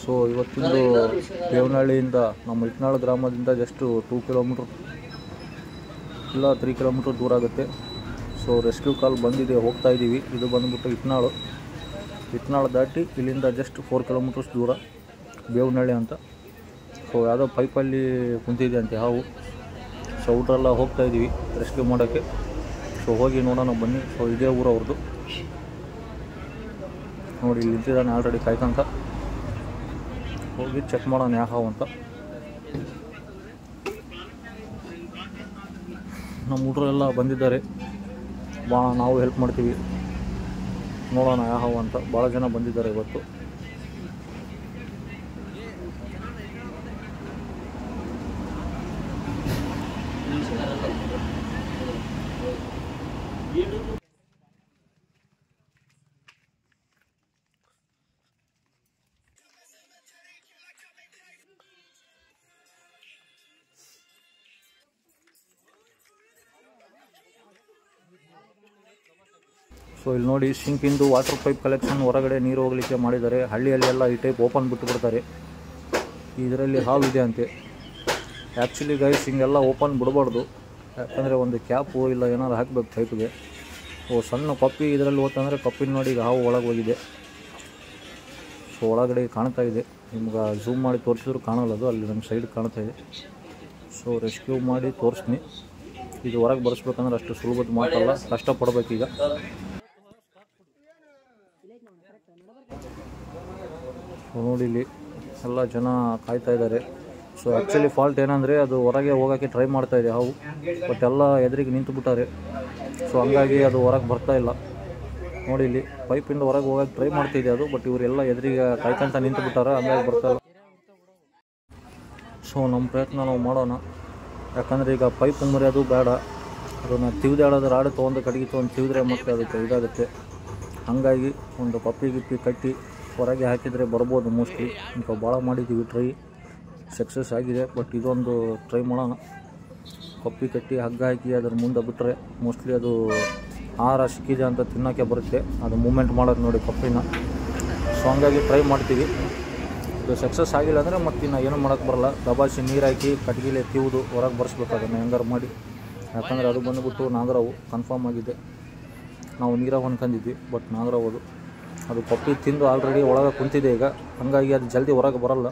So ಇವತ್ತಿಂದು ದೇವನಹಳ್ಳಿಯಿಂದ ನಮ್ಮ ಇಟ್ನಾಳು ಗ್ರಾಮದಿಂದ just 2 kilometre ಇಲ್ಲ 3 ಕಿಲೋಮೀಟ್ರ್ ದೂರ ಆಗುತ್ತೆ. ಸೊ ರೆಸ್ಕ್ಯೂ ಕಾಲ್ ಬಂದಿದೆ, ಹೋಗ್ತಾ ಇದ್ದೀವಿ. ಇದು ಬಂದುಬಿಟ್ಟು ಇಟ್ನಾಳು ದಾಟಿ ಇಲ್ಲಿಂದ ಜಸ್ಟ್ 4 ಕಿಲೋಮೀಟರ್ಸ್ ದೂರ ದೇವನಹಳ್ಳಿ ಅಂತ. ಸೊ ಯಾವುದೋ ಪೈಪಲ್ಲಿ ಕುಂತಿದೆ ಅಂತೆ ಹಾವು. ಸೊ ಔಟ್ರೆಲ್ಲ ಹೋಗ್ತಾ ಇದ್ದೀವಿ ರೆಸ್ಕ್ಯೂ ಮಾಡೋಕ್ಕೆ. ಸೊ ಹೋಗಿ ನೋಡೋಣ ಬನ್ನಿ. ಸೊ ಇದೇ ಊರು ಅವ್ರದ್ದು ನೋಡಿ, ಇಲ್ಲಿ ನಿಂತಿದ್ದಾನೆ ಆಲ್ರೆಡಿ ಕಾಯ್ಕಂತ. ಹೋಗಿ ಚೆಕ್ ಮಾಡೋಣ ಯಾವ ಹಾವು ಅಂತ. ನಮ್ಮ ಹುಡುಗರೆಲ್ಲ ಬಂದಿದ್ದಾರೆ, ಭಾಳ ನಾವು ಹೆಲ್ಪ್ ಮಾಡ್ತೀವಿ. ನೋಡೋಣ ಯಾವ ಹಾವು ಅಂತ. ಭಾಳ ಜನ ಬಂದಿದ್ದಾರೆ ಇವತ್ತು. ಸೊ ಇಲ್ಲಿ ನೋಡಿ, ಸಿಂಕಿಂದು ವಾಟರ್ ಪೈಪ್ ಕಲೆಕ್ಷನ್ ಹೊರಗಡೆ ನೀರು ಹೋಗಲಿಕ್ಕೆ ಮಾಡಿದ್ದಾರೆ. ಹಳ್ಳಿಯಲ್ಲೆಲ್ಲ ಈ ಟೈಪ್ ಓಪನ್ ಬಿಟ್ಟುಬಿಡ್ತಾರೆ. ಇದರಲ್ಲಿ ಹಾವು ಇದೆ ಅಂತೆ. ಆ್ಯಕ್ಚುಲಿ ಗೈಸ್ ಹಿಂಗೆಲ್ಲ ಓಪನ್ ಬಿಡಬಾರ್ದು, ಯಾಕಂದರೆ ಒಂದು ಕ್ಯಾಪು ಇಲ್ಲ ಏನಾರು ಹಾಕಬೇಕು ಪೈಪ್ಗೆ. ಸಣ್ಣ ಕಪ್ಪಿ ಇದರಲ್ಲಿ ಹೋತಂದರೆ ಕಪ್ಪಿನ ನೋಡಿ ಈಗ ಹಾವು ಒಳಗೆ ಹೋಗಿದೆ. ಸೊ ಒಳಗಡೆ ಕಾಣ್ತಾ ಇದೆ, ನಿಮ್ಗೆ ಝೂಮ್ ಮಾಡಿ ತೋರಿಸಿದ್ರು ಕಾಣಲ್ಲ, ಅದು ಅಲ್ಲಿ ನಮ್ಮ ಸೈಡ್ ಕಾಣ್ತಾ ಇದೆ. ಸೊ ರೆಸ್ಕ್ಯೂ ಮಾಡಿ ತೋರಿಸ್ತೀನಿ. ಇದು ಹೊರಗೆ ಬರೆಸ್ಬೇಕಂದ್ರೆ ಅಷ್ಟು ಸುಲಭದ ಮಾತಲ್ಲ, ಕಷ್ಟಪಡಬೇಕೀಗ. ನೋಡಿ ಇಲ್ಲಿ ಎಲ್ಲ ಜನ ಕಾಯ್ತಾ ಇದ್ದಾರೆ. ಸೊ ಆ್ಯಕ್ಚುಲಿ ಫಾಲ್ಟ್ ಏನಂದರೆ ಅದು ಹೊರಗೆ ಹೋಗೋಕ್ಕೆ ಟ್ರೈ ಮಾಡ್ತಾ ಇದೆ ಹಾವು, ಬಟ್ ಎಲ್ಲ ಎದುರಿಗೆ ನಿಂತು ಬಿಟ್ಟಾರೆ. ಸೊ ಹಂಗಾಗಿ ಅದು ಹೊರಗೆ ಬರ್ತಾಯಿಲ್ಲ. ನೋಡಿ ಇಲ್ಲಿ ಪೈಪಿಂದ ಹೊರಗೆ ಹೋಗೋಕ್ಕೆ ಟ್ರೈ ಮಾಡ್ತಿದೆ ಅದು, ಬಟ್ ಇವರೆಲ್ಲ ಎದುರಿಗೆ ಕಾಯ್ಕೊಂತ ನಿಂತು ಬಿಟ್ಟಾರೆ, ಹಂಗಾಗಿ ಬರ್ತಾಯಿಲ್ಲ. ಸೊ ನಮ್ಮ ಪ್ರಯತ್ನ ನಾವು ಮಾಡೋಣ, ಯಾಕಂದರೆ ಈಗ ಪೈಪ್ ಮುರಿಯೋದು ಬೇಡ. ಅದನ್ನು ತಿವಿದಾಡೋದು ರಾಡು ತೊಗೊಂಡು ಕಡೆಗೆ ತೊಗೊಂಡು ತಿವಿದ್ರೆ ಮತ್ತೆ ಅದಕ್ಕೆ ಇದಾಗುತ್ತೆ. ಹಾಗಾಗಿ ಒಂದು ಪಪ್ಪಿ ಗಿಪ್ಪಿ ಕಟ್ಟಿ ಹೊರಗೆ ಹಾಕಿದರೆ ಬರ್ಬೋದು ಮೋಸ್ಟ್ಲಿ. ಈಗ ಭಾಳ ಮಾಡಿದ್ದೀವಿ ಟ್ರೈ, ಸಕ್ಸಸ್ ಆಗಿದೆ. ಬಟ್ ಇದೊಂದು ಟ್ರೈ ಮಾಡೋಣ. ಪಪ್ಪಿ ಕಟ್ಟಿ ಹಗ್ಗ ಹಾಕಿ ಅದ್ರ ಮುಂದೆ ಬಿಟ್ಟರೆ ಮೋಸ್ಟ್ಲಿ ಅದು ಆಹಾರ ಸಿಕ್ಕಿದೆ ಅಂತ ತಿನ್ನೋಕ್ಕೆ ಬರುತ್ತೆ. ಅದು ಮೂಮೆಂಟ್ ಮಾಡೋದು ನೋಡಿ ಪಪ್ಪಿನ. ಸೊ ಹಂಗಾಗಿ ಟ್ರೈ ಮಾಡ್ತೀವಿ. ಇದು ಸಕ್ಸಸ್ ಆಗಿಲ್ಲ ಅಂದರೆ ಮತ್ತೆ ಇನ್ನು ಏನೂ ಮಾಡೋಕ್ಕೆ ಬರೋಲ್ಲ. ದಬಾಸಿ ನೀರು ಹಾಕಿ ಕಟ್ಗಿಲೆ ತಿವಿದು ಹೊರಗೆ ಬರ್ಸ್ಬೇಕು ಅದನ್ನು ಹೆಂಗಾರು ಮಾಡಿ. ಯಾಕಂದರೆ ಅದು ಬಂದುಬಿಟ್ಟು ನಾಗರಾವು ಕನ್ಫರ್ಮ್ ಆಗಿದೆ. ನಾವು ನೀರಾವು ಅನ್ಕೊಂಡಿದ್ವಿ, ಬಟ್ ನಾಗರಾವು ಅದು ಪಪ್ಪಿ ತಿಂದು ಆಲ್ರೆಡಿ ಒಳಗೆ ಕುಂತಿದೆ ಈಗ. ಹಾಗಾಗಿ ಅದು ಜಲ್ದಿ ಹೊರಗೆ ಬರೋಲ್ಲ,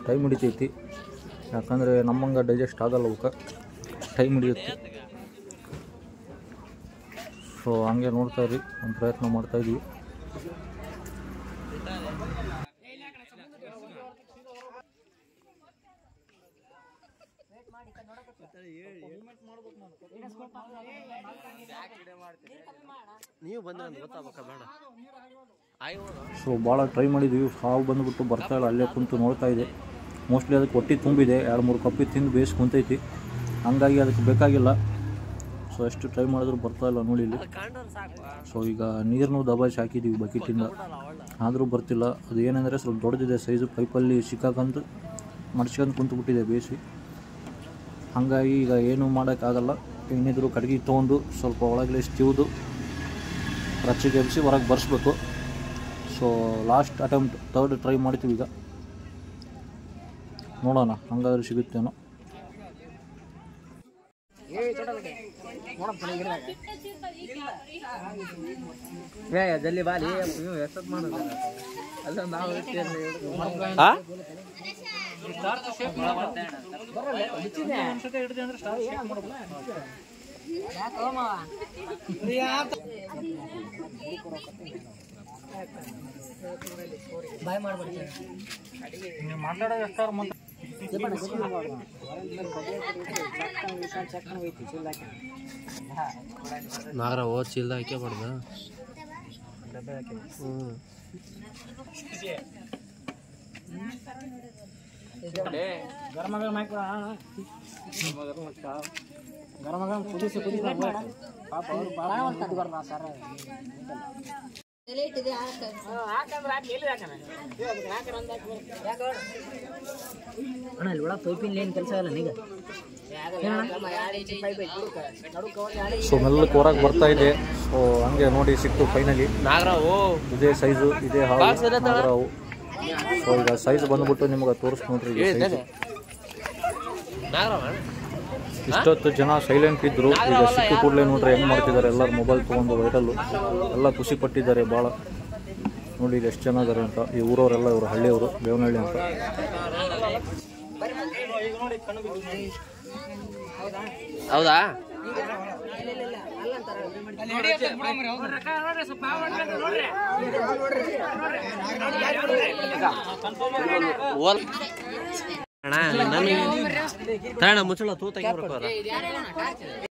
ಟೈಮ್ ಹಿಡಿತೈತಿ. ಯಾಕಂದರೆ ನಮ್ಮಂಗೆ ಡೈಜೆಸ್ಟ್ ಆಗಲ್ಲ, ಅವಕ್ಕೆ ಟೈಮ್ ಹಿಡಿಯುತ್ತೆ. ಸೊ ಹಂಗೆ ನೋಡ್ತಾ ಇರಿ, ಒಂದು ಪ್ರಯತ್ನ ಮಾಡ್ತಾಯಿದ್ವಿ. ಸೊ ಭಾಳ ಟ್ರೈ ಮಾಡಿದ್ವಿ, ಹಾವು ಬಂದುಬಿಟ್ಟು ಬರ್ತಾಯಿಲ್ಲ, ಅಲ್ಲೇ ಕುಂತು ನೋಡ್ತಾ ಇದೆ. ಮೋಸ್ಟ್ಲಿ ಅದಕ್ಕೆ ಹೊಟ್ಟೆ ತುಂಬಿದೆ, 2-3 ಕಪ್ಪಿ ತಿಂದು ಬೇಯಿಸಿ ಕುಂತೈತಿ. ಹಂಗಾಗಿ ಅದಕ್ಕೆ ಬೇಕಾಗಿಲ್ಲ. ಸೊ ಎಷ್ಟು ಟ್ರೈ ಮಾಡಿದ್ರು ಬರ್ತಾಯಿಲ್ಲ ನೋಡಿ ಇಲ್ಲಿ. ಸೊ ಈಗ ನೀರನ್ನು ದಬಾಯಿಸಿ ಹಾಕಿದ್ದೀವಿ ಬಕೆಟಿಂದ, ಆದರೂ ಬರ್ತಿಲ್ಲ. ಅದು ಏನಂದರೆ ಸ್ವಲ್ಪ ದೊಡ್ಡದಿದೆ ಸೈಜು, ಪೈಪಲ್ಲಿ ಸಿಕ್ಕಾಕಂತು ಮಡ್ಸ್ಕೊಂಡು ಕುಂತುಬಿಟ್ಟಿದೆ ಬೇಯಿಸಿ. ಹಾಗಾಗಿ ಈಗ ಏನೂ ಮಾಡೋಕ್ಕಾಗಲ್ಲ. ಏನಿದ್ರು ಕಡೆಗೆ ತೊಗೊಂಡು ಸ್ವಲ್ಪ ಒಳಗಡೆ ತಿವಿದು ರಚ್ಚಿಗೆ ಎಬ್ಬಿಸಿ ಹೊರಗೆ ಬರ್ಸ್ಬೇಕು. So last attempt, 3rd try ಮಾಡ್ತೀವಿ ಈಗ. ನೋಡೋಣ ಹಂಗಾದ್ರೆ ಸಿಗುತ್ತೇನೋ. ಜಲ್ದಿ ಬಾಲಿ ಎಷ್ಟೊತ್ತು ಮಾಡೋದು ಅಲ್ಲ ನಾವು ಬಾಯ್ ಮಾಡ್ಬಿಡ್ತೀವಿ ಮಾತಾಡೋದು ಎಷ್ಟಾರು ಮುಂದೆ ನಾಗರ ಹೋದ್ ಚೀಲ್ದ ಹಾಕೇ ಮಾಡ್ದ ಗರಮ ಗರಮ ಗರಮ ಗರಮ ಕುದಿಸಿ ಪಾಪ ಅವರು ಭಾಳ ಸರ್ ಅಣ್ಣ ಇಲ್ಲಿ ಒಳಗೆ ಪೈಪಿನ ಏನು ಕೆಲಸ ಇಲ್ಲ ಈಗ. ಸೊ ಮೆಲ್ಲಕ್ಕೆ ಹೊರಗೆ ಬರ್ತಾ ಇದೆ. ಸೊ ಹಂಗೆ ನೋಡಿ ಸಿಕ್ತು ಫೈನಲಿ. ನಾಗರಾವು ಇದೇ ಸೈಜು, ಇದೇ ಹಾವು ನಾಗರಾವು. ಸೊ ಈಗ ಸೈಜ್ ಬಂದ್ಬಿಟ್ಟು ನಿಮ್ಗೆ ತೋರಿಸ್ ನೋಡ್ರಿ ಈಗ ಸೈಜ್. ಇಷ್ಟೊತ್ತು ಜನ ಸೈಲೆಂಟ್ ಇದ್ದರು, ಈಗ ಸಿಕ್ಕ ಕೂಡಲೇ ನೋಡ್ರಿ ಹೆಂಗೆ ಮಾಡ್ತಿದ್ದಾರೆ. ಎಲ್ಲರೂ ಮೊಬೈಲ್ ತೊಗೊಂಡು ವೈರಲ್ಲು ಎಲ್ಲ ಖುಷಿ ಪಟ್ಟಿದ್ದಾರೆ ಭಾಳ. ನೋಡಿ ಈಗ ಎಷ್ಟು ಜನ ಇದ್ದಾರೆ ಅಂತ. ಈ ಊರವರೆಲ್ಲ ಇವರು ಹಳ್ಳಿಯವರು, ಬೇವನಹಳ್ಳಿ ಅಂತ. ಹೌದಾ ಅಣ್ಣ ನನಗೆ ಮುಚ್ಚಳ ತೂತಾಗಿ